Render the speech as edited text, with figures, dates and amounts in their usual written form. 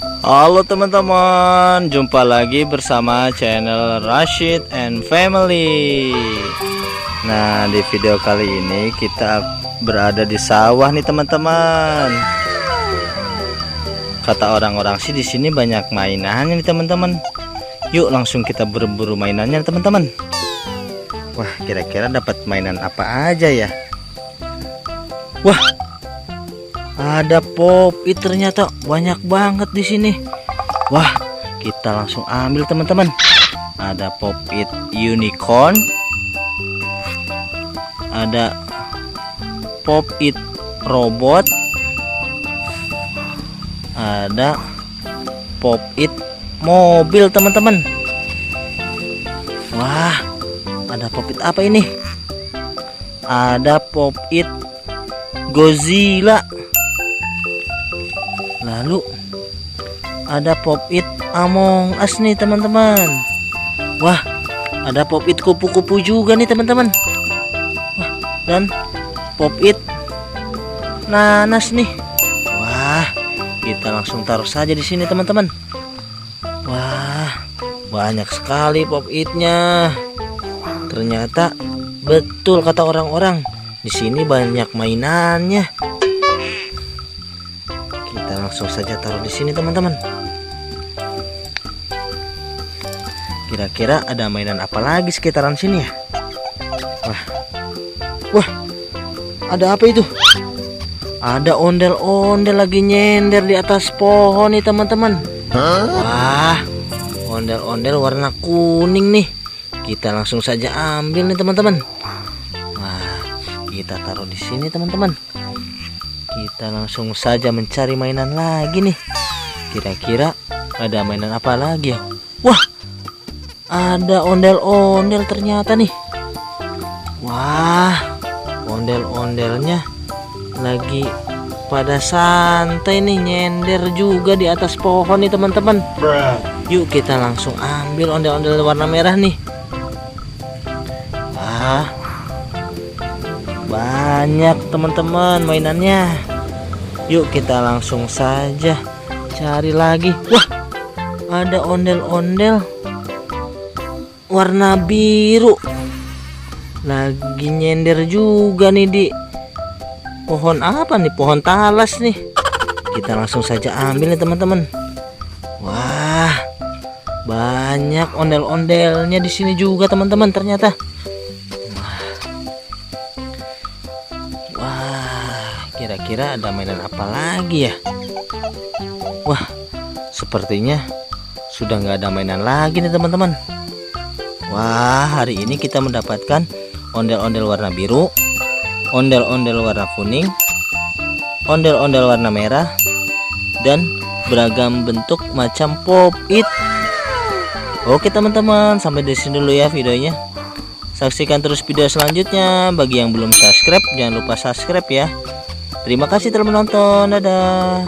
Halo teman-teman, jumpa lagi bersama channel Rashid and Family. Nah, di video kali ini kita berada di sawah nih teman-teman. Kata orang-orang sih di sini banyak mainannya nih teman-teman. Yuk langsung kita berburu mainannya teman-teman. Wah, kira-kira dapat mainan apa aja ya? Wah, ada pop-it ternyata banyak banget di sini. Wah, kita langsung ambil teman-teman. Ada pop-it unicorn, ada pop-it robot, ada pop-it mobil teman-teman. Wah, ada pop-it apa ini? Ada pop-it Godzilla. Lalu ada pop-it Among Us nih teman-teman. Wah, ada pop-it kupu-kupu juga nih teman-teman. Wah, dan pop-it nanas nih. Wah, kita langsung taruh saja di sini teman-teman. Wah, banyak sekali pop-itnya. Ternyata betul kata orang-orang, di sini banyak mainannya. Kita langsung saja taruh di sini teman-teman. Kira-kira ada mainan apa lagi sekitaran sini ya? Wah, ada apa itu? Ada ondel-ondel lagi nyender di atas pohon nih teman-teman. Wah, ondel-ondel warna kuning nih. Kita langsung saja ambil nih teman-teman. Wah, kita taruh di sini teman-teman. Kita langsung saja mencari mainan lagi nih. Kira-kira ada mainan apa lagi ya? Wah, ada ondel-ondel ternyata nih. Wah, ondel-ondelnya lagi pada santai nih, nyender juga di atas pohon nih teman-teman. Yuk kita langsung ambil ondel-ondel warna merah nih. Wah, banyak teman-teman mainannya. Yuk kita langsung saja cari lagi. Wah, ada ondel-ondel warna biru lagi nyender juga nih di pohon apa nih? Pohon talas nih. Kita langsung saja ambil nih teman-teman. Wah, banyak ondel-ondelnya di sini juga teman-teman ternyata. Kira-kira ada mainan apa lagi ya? Wah, sepertinya sudah nggak ada mainan lagi nih teman-teman. Wah, hari ini kita mendapatkan ondel-ondel warna biru, ondel-ondel warna kuning, ondel-ondel warna merah, dan beragam bentuk macam pop-it. Oke teman-teman, sampai di sini dulu ya videonya. Saksikan terus video selanjutnya. Bagi yang belum subscribe, jangan lupa subscribe ya. Terima kasih telah menonton. Dadah.